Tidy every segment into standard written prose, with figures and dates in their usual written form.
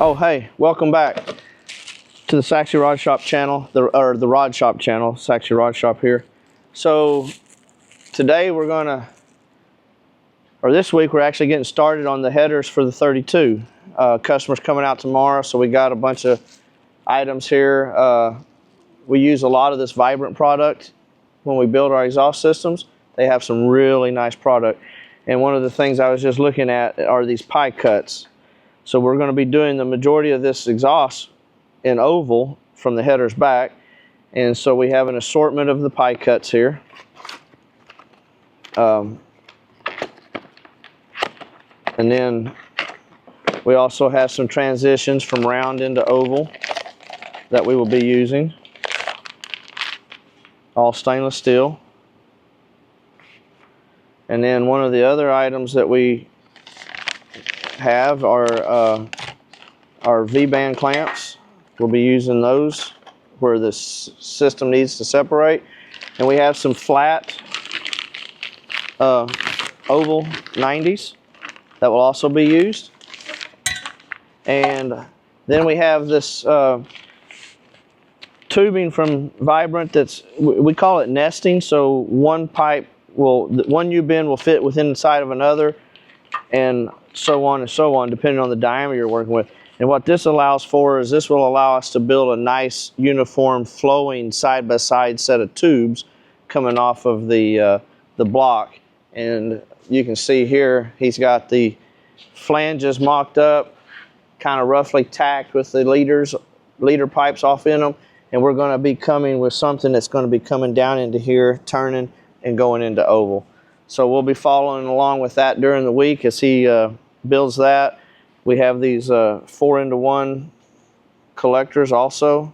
Oh, hey, welcome back to the Saxy Rod Shop channel, the Rod Shop channel, Saxy Rod Shop here. So today we're gonna, or this week we're actually getting started on the headers for the 32. Customers coming out tomorrow, so we got a bunch of items here. We use a lot of this Vibrant product when we build our exhaust systems. They have some really nice product. And one of the things I was just looking at are these pie cuts. So we're going to be doing the majority of this exhaust in oval from the headers back. And so we have an assortment of the pie cuts here. And then we also have some transitions from round into oval that we will be using. All stainless steel. And then one of the other items that we have are our V-band clamps. We'll be using those where the system needs to separate. And we have some flat oval 90s that will also be used. And then we have this tubing from Vibrant that's, we call it nesting. So one pipe will, one U-bend will fit within the side of another, and so on and so on, depending on the diameter you're working with. And what this allows for is this will allow us to build a nice uniform flowing side-by-side set of tubes coming off of the block. And you can see here he's got the flanges mocked up, kind of roughly tacked with the leader pipes off in them. And we're going to be coming with something that's going to be coming down into here, turning and going into oval. So we'll be following along with that during the week as he builds that. We have these 4-into-1 collectors also.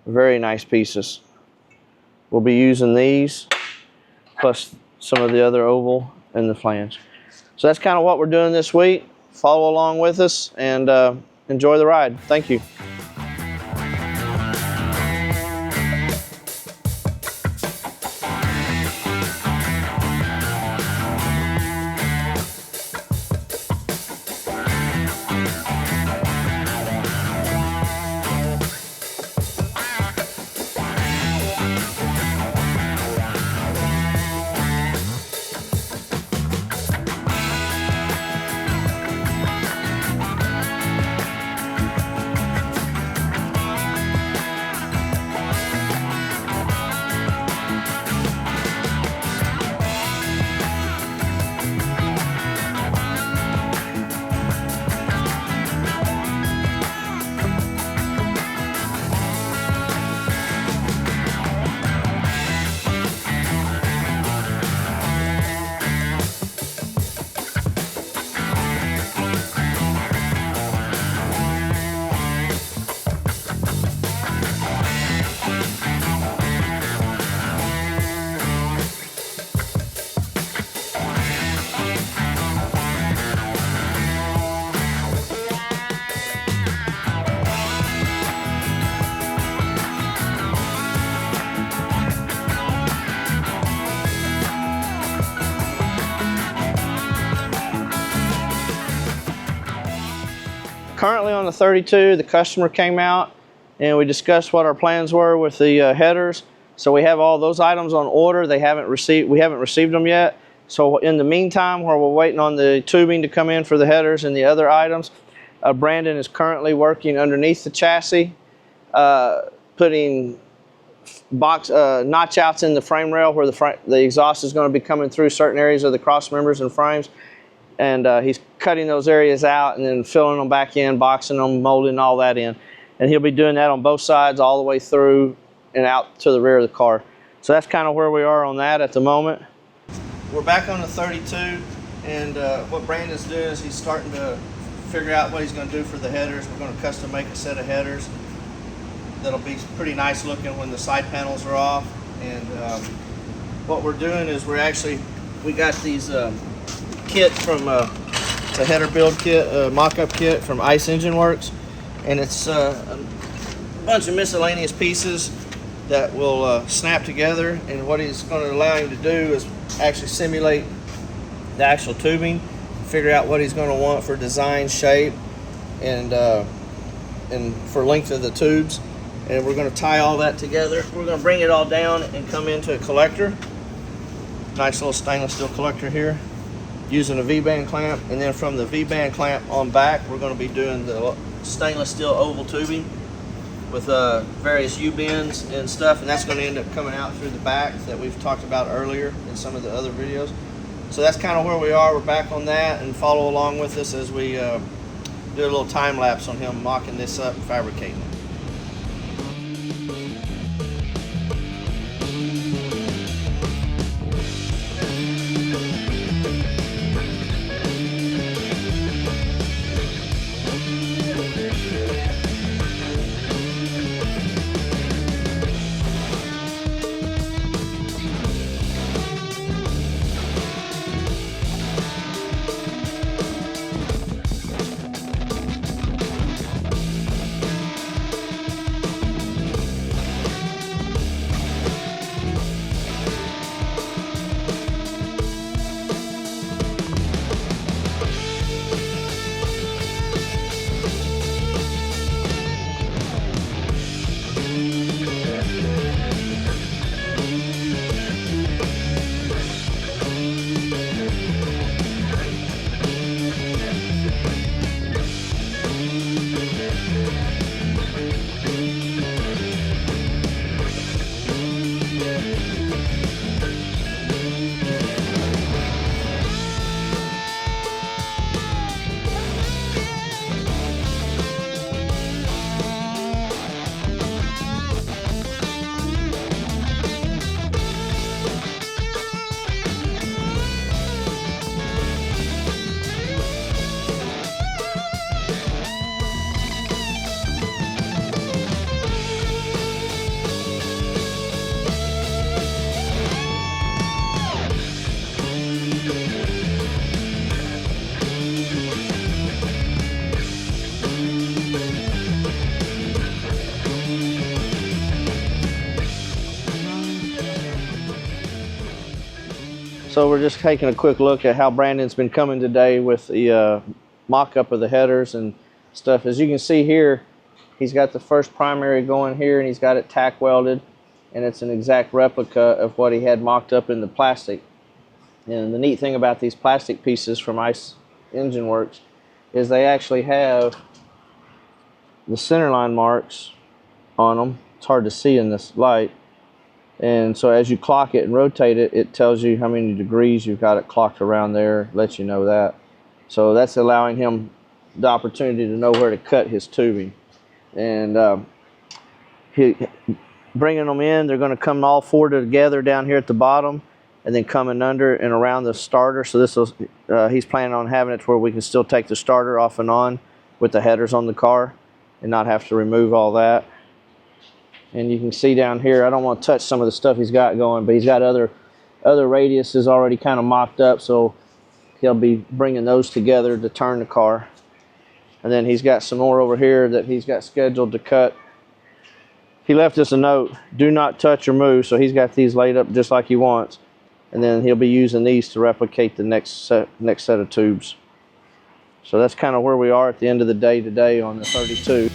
Very nice pieces. We'll be using these, plus some of the other oval and the flange. So that's kind of what we're doing this week. Follow along with us and enjoy the ride. Thank you. Currently on the 32, the customer came out and we discussed what our plans were with the headers. So we have all those items on order. We haven't received them yet. So in the meantime, while we're waiting on the tubing to come in for the headers and the other items, Brandon is currently working underneath the chassis, putting notch outs in the frame rail where the exhaust is going to be coming through certain areas of the cross members and frames. And he's cutting those areas out and then filling them back in, boxing them, molding all that in. And he'll be doing that on both sides all the way through and out to the rear of the car. So that's kind of where we are on that at the moment. We're back on the 32, and what Brandon's doing is he's starting to figure out what he's going to do for the headers. We're going to custom make a set of headers that'll be pretty nice looking when the side panels are off. And what we're doing is we got these kit from it's a header build kit, mock-up kit from Ice Engine Works, and it's a bunch of miscellaneous pieces that will snap together. And what he's going to allow him to do is actually simulate the actual tubing, figure out what he's going to want for design, shape, and and for length of the tubes. And we're going to tie all that together. We're going to bring it all down and come into a collector. Nice little stainless steel collector here, using a V-band clamp. And then from the V-band clamp on back, we're going to be doing the stainless steel oval tubing with various U-bends and stuff, and that's going to end up coming out through the back that we've talked about earlier in some of the other videos. So that's kind of where we are. We're back on that, and follow along with us as we do a little time lapse on him mocking this up and fabricating it. So we're just taking a quick look at how Brandon's been coming today with the mock-up of the headers and stuff. As you can see here, he's got the first primary going here, and he's got it tack welded, and it's an exact replica of what he had mocked up in the plastic. And the neat thing about these plastic pieces from Ice Engine Works is they actually have the centerline marks on them. It's hard to see in this light. And so as you clock it and rotate it, it tells you how many degrees you've got it clocked around there, lets you know that. So that's allowing him the opportunity to know where to cut his tubing. And bringing them in, they're going to come all four together down here at the bottom, and then coming under and around the starter. So this was, he's planning on having it to where we can still take the starter off and on with the headers on the car and not have to remove all that. And you can see down here, I don't want to touch some of the stuff he's got going, but he's got other radiuses already kind of mocked up, so he'll be bringing those together to turn the car. And then he's got some more over here that he's got scheduled to cut. He left us a note, do not touch or move, so he's got these laid up just like he wants. And then he'll be using these to replicate the next set of tubes. So that's kind of where we are at the end of the day today on the 32.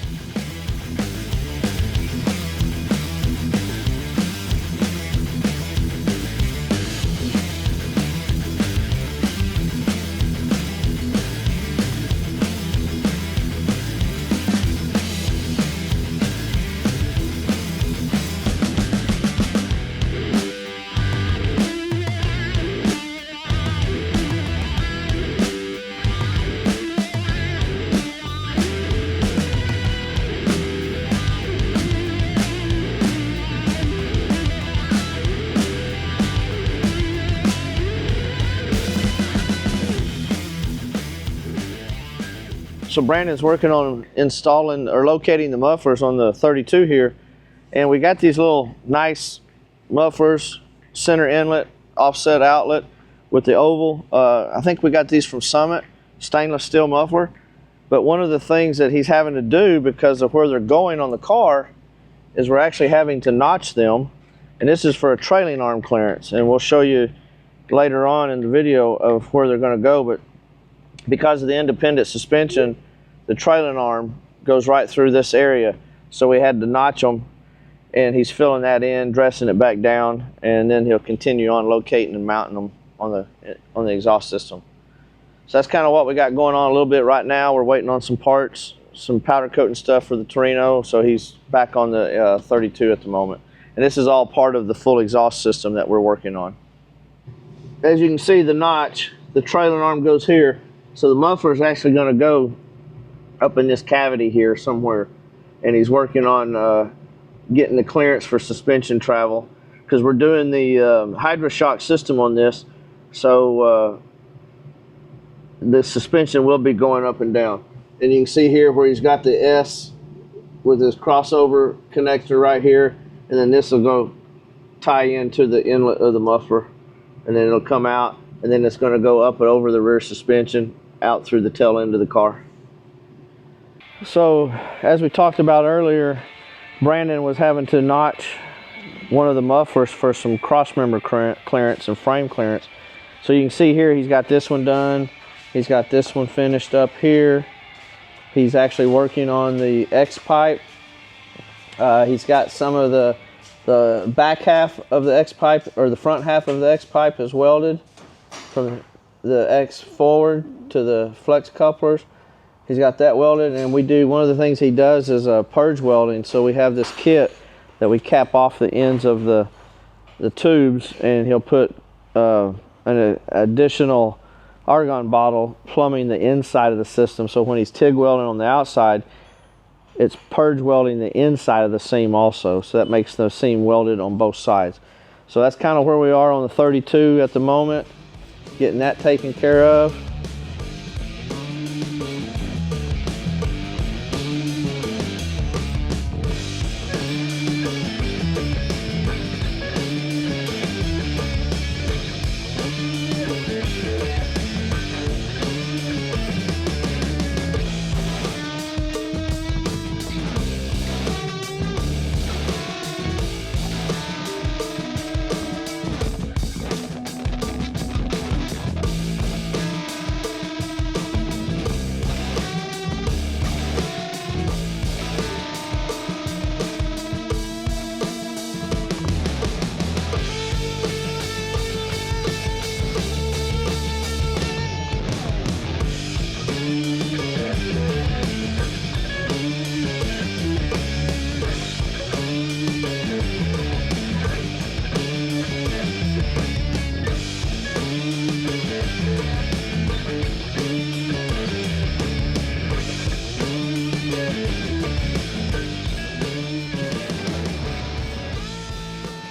So Brandon's working on installing or locating the mufflers on the 32 here, and we got these little nice mufflers, center inlet, offset outlet with the oval. I think we got these from Summit, stainless steel muffler. But one of the things that he's having to do because of where they're going on the car is we're actually having to notch them, and this is for a trailing arm clearance, and we'll show you later on in the video of where they're going to go. But because of the independent suspension, the trailing arm goes right through this area. So we had to notch them, and he's filling that in, dressing it back down, and then he'll continue on locating and mounting them on the exhaust system. So that's kind of what we got going on a little bit right now. We're waiting on some parts, some powder coating stuff for the Torino, so he's back on the 32 at the moment. And this is all part of the full exhaust system that we're working on. As you can see, the notch, the trailing arm goes here, so the muffler is actually going to go up in this cavity here somewhere, and he's working on getting the clearance for suspension travel, because we're doing the HydroShock system on this, so the suspension will be going up and down. And you can see here where he's got the S with his crossover connector right here, and then this will go tie into the inlet of the muffler, and then it'll come out, and then it's going to go up and over the rear suspension out through the tail end of the car. So as we talked about earlier, Brandon was having to notch one of the mufflers for some cross member clearance and frame clearance. So you can see here he's got this one done, he's got this one finished up here. He's actually working on the X pipe. He's got some of the back half of the X pipe, or the front half of the X pipe is welded from the X forward to the flex couplers. He's got that welded, and we do, one of the things he does is purge welding. So we have this kit that we cap off the ends of the tubes, and he'll put an additional argon bottle plumbing the inside of the system. So when he's TIG welding on the outside, it's purge welding the inside of the seam also. So that makes the seam welded on both sides. So that's kind of where we are on the 32 at the moment, getting that taken care of.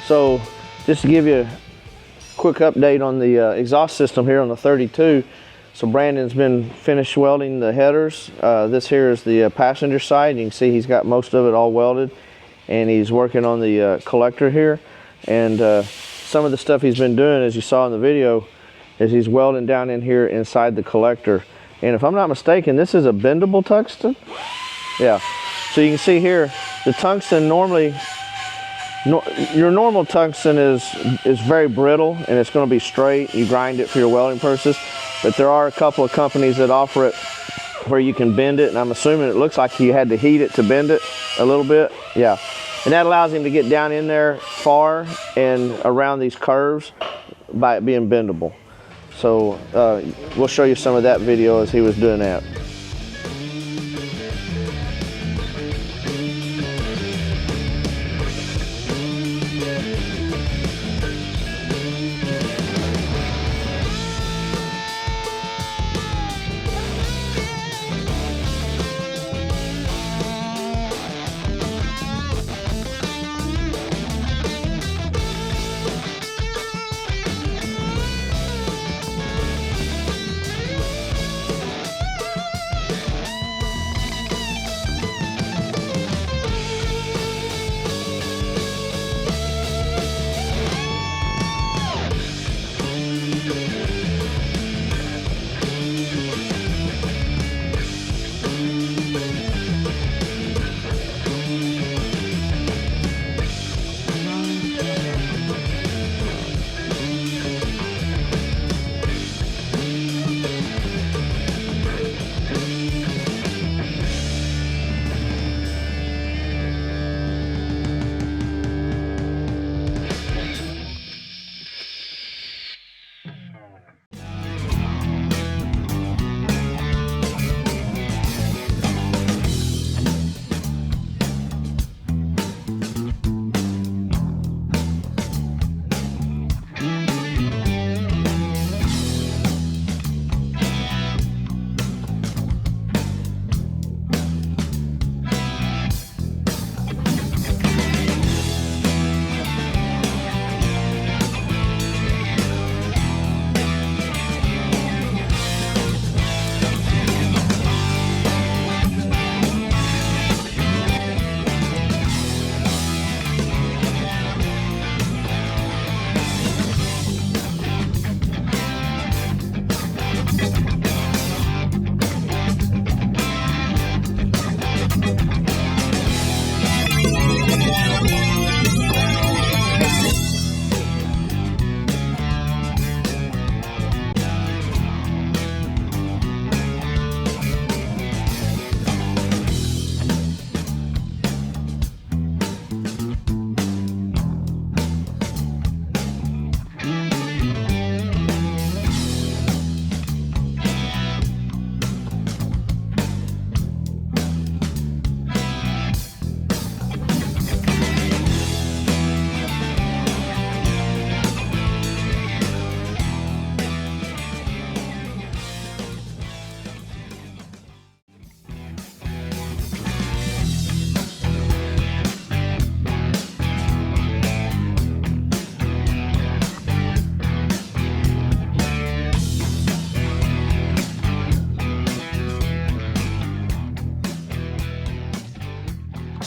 So just to give you a quick update on the exhaust system here on the 32. So Brandon's been finished welding the headers. This here is the passenger side. You can see he's got most of it all welded, and he's working on the collector here. And some of the stuff he's been doing, as you saw in the video, is he's welding down in here inside the collector. And if I'm not mistaken, this is a bendable tungsten. Yeah. So you can see here, the tungsten normally, your normal tungsten is very brittle, and it's going to be straight. You grind it for your welding purposes. But there are a couple of companies that offer it where you can bend it, and I'm assuming it looks like you had to heat it to bend it a little bit. Yeah. And that allows him to get down in there far and around these curves by it being bendable. So we'll show you some of that video as he was doing that.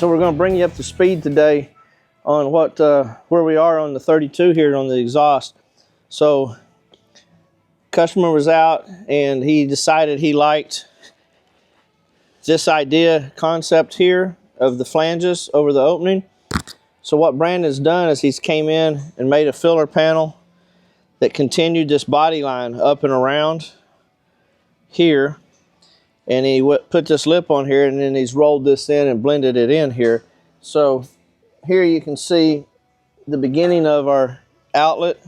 So we're going to bring you up to speed today on what where we are on the 32 here on the exhaust. So customer was out and he decided he liked this idea concept here of the flanges over the opening. So what Brandon's done is he's came in and made a filler panel that continued this body line up and around here, and he put this lip on here, and then he's rolled this in and blended it in here. So here you can see the beginning of our outlet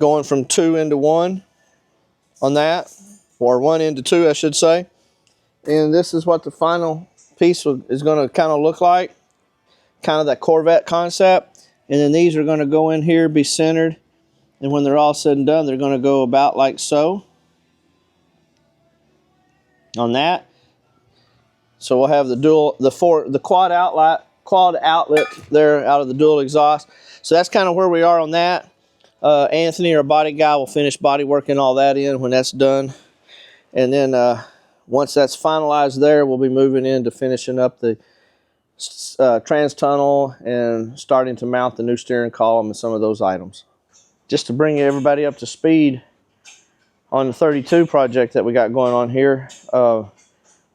going from 2 into 1 on that, or 1 into 2 I should say. And this is what the final piece is going to kind of look like, kind of that Corvette concept. And then these are going to go in here, be centered, and when they're all said and done, they're going to go about like so on that. So we'll have the quad outlet there out of the dual exhaust. So that's kind of where we are on that. Anthony, our body guy, will finish body working all that in when that's done, and then once that's finalized there, we'll be moving into finishing up the trans tunnel and starting to mount the new steering column and some of those items. Just to bring everybody up to speed on the 32 project that we got going on here,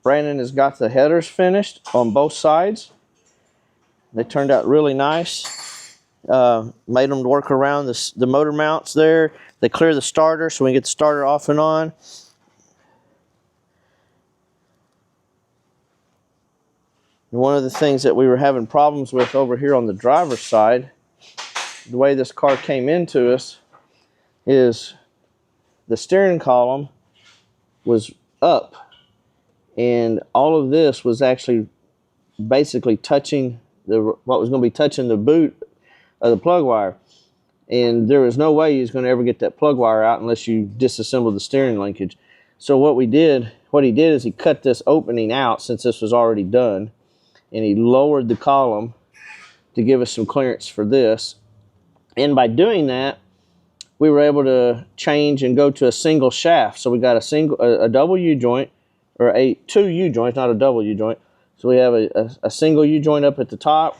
Brandon has got the headers finished on both sides. They turned out really nice. Made them work around the motor mounts there. They clear the starter so we can get the starter off and on. And one of the things that we were having problems with over here on the driver's side, the way this car came into us, is the steering column was up, and all of this was actually basically touching what was going to be touching the boot of the plug wire, and there was no way you was going to ever get that plug wire out unless you disassembled the steering linkage. So what he did is he cut this opening out since this was already done, and he lowered the column to give us some clearance for this. And by doing that, we were able to change and go to a single shaft. So we got a double U-joint, or two U-joints, not a double U-joint. So we have a single U-joint up at the top,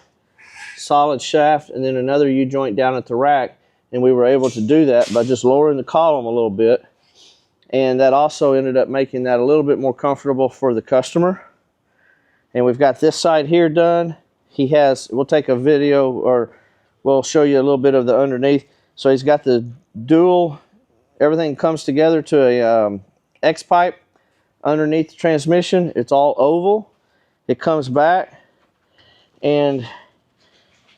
solid shaft, and then another U-joint down at the rack. And we were able to do that by just lowering the column a little bit. And that also ended up making that a little bit more comfortable for the customer. And we've got this side here done. We'll take a video, or we'll show you a little bit of the underneath. So he's got the dual, everything comes together to a X-pipe underneath the transmission. It's all oval. It comes back, and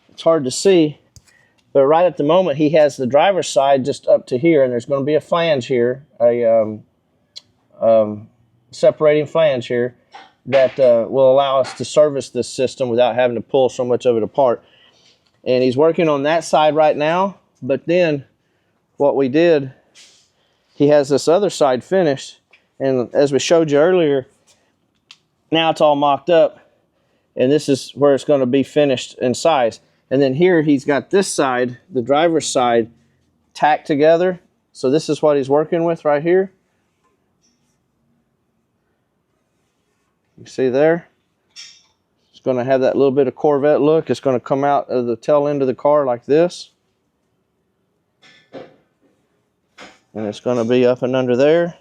it's hard to see, but right at the moment he has the driver's side just up to here, and there's going to be a flange here, a separating flange here that will allow us to service this system without having to pull so much of it apart. And he's working on that side right now. But then what we did, he has this other side finished, and as we showed you earlier, now it's all mocked up, and this is where it's going to be finished in size. And then here he's got this side, the driver's side, tacked together. So this is what he's working with right here. You see there? It's going to have that little bit of Corvette look. It's going to come out of the tail end of the car like this. And it's going to be up and under there.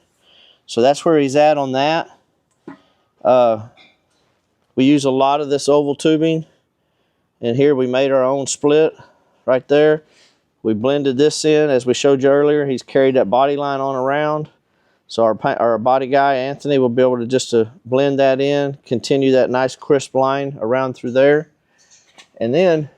So that's where he's at on that. We use a lot of this oval tubing. And here we made our own split right there. We blended this in, as we showed you earlier. He's carried that body line on around. So our body guy, Anthony, will be able to just blend that in, continue that nice crisp line around through there. And then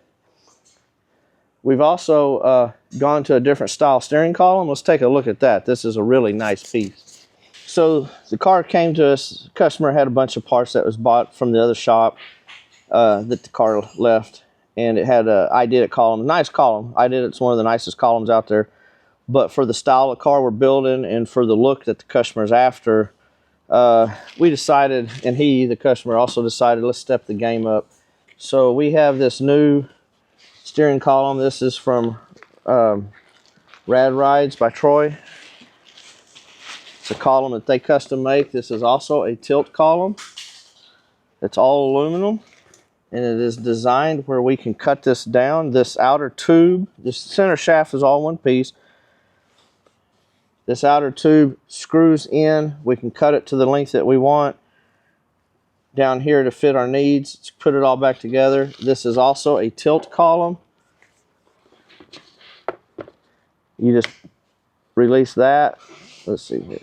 we've also gone to a different style steering column. Let's take a look at that. This is a really nice piece. So the car came to us, the customer had a bunch of parts that was bought from the other shop that the car left. And it had a I did it column, nice column. I did it's one of the nicest columns out there. But for the style of car we're building and for the look that the customer's after, we decided, and the customer, also decided, let's step the game up. So we have this new steering column. This is from Rad Rides by Troy. It's a column that they custom make. This is also a tilt column. It's all aluminum. and it is designed where we can cut this down. This outer tube, this center shaft is all one piece. This outer tube screws in. We can cut it to the length that we want down here to fit our needs. Let's put it all back together. This is also a tilt column. You just release that. Let's see here.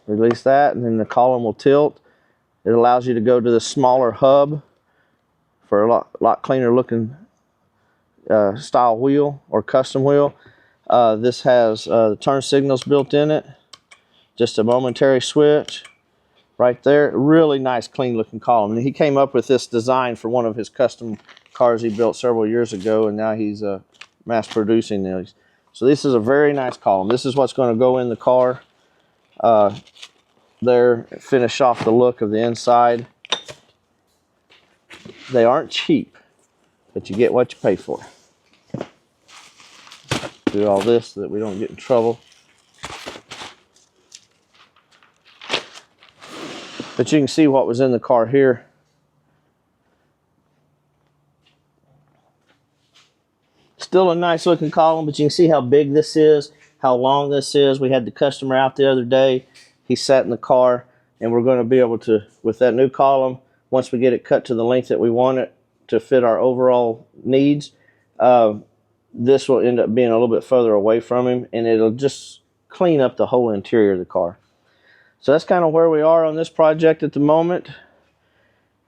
Release that, and then the column will tilt. It allows you to go to the smaller hub for a lot cleaner looking style wheel or custom wheel. This has the turn signals built in it. Just a momentary switch right there. Really nice, clean looking column. And he came up with this design for one of his custom cars he built several years ago, and now he's mass producing these. So this is a very nice column. This is what's going to go in the car. There, finish off the look of the inside. They aren't cheap, but you get what you pay for. Do all this so that we don't get in trouble. But you can see what was in the car here. Still a nice looking column, but you can see how big this is, how long this is. We had the customer out the other day. He sat in the car, and we're going to be able to, with that new column, once we get it cut to the length that we want it to fit our overall needs, this will end up being a little bit further away from him, and it'll just clean up the whole interior of the car. So that's kind of where we are on this project at the moment.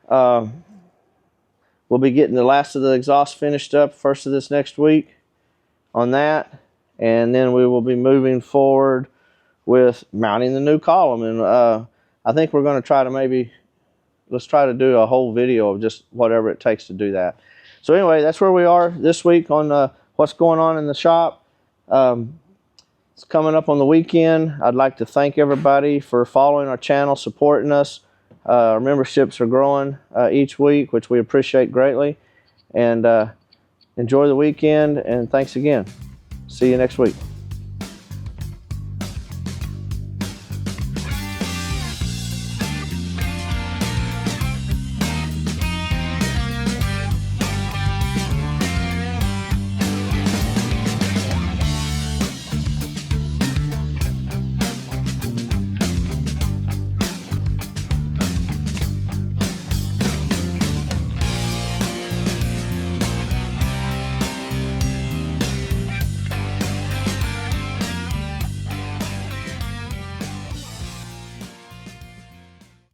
We'll be getting the last of the exhaust finished up first of this next week on that, and then we will be moving forward with mounting the new column. And I think we're going to try to let's try to do a whole video of just whatever it takes to do that. So anyway, that's where we are this week on what's going on in the shop. It's coming up on the weekend. I'd like to thank everybody for following our channel, supporting us. Our memberships are growing each week, which we appreciate greatly. And enjoy the weekend, and thanks again. See you next week.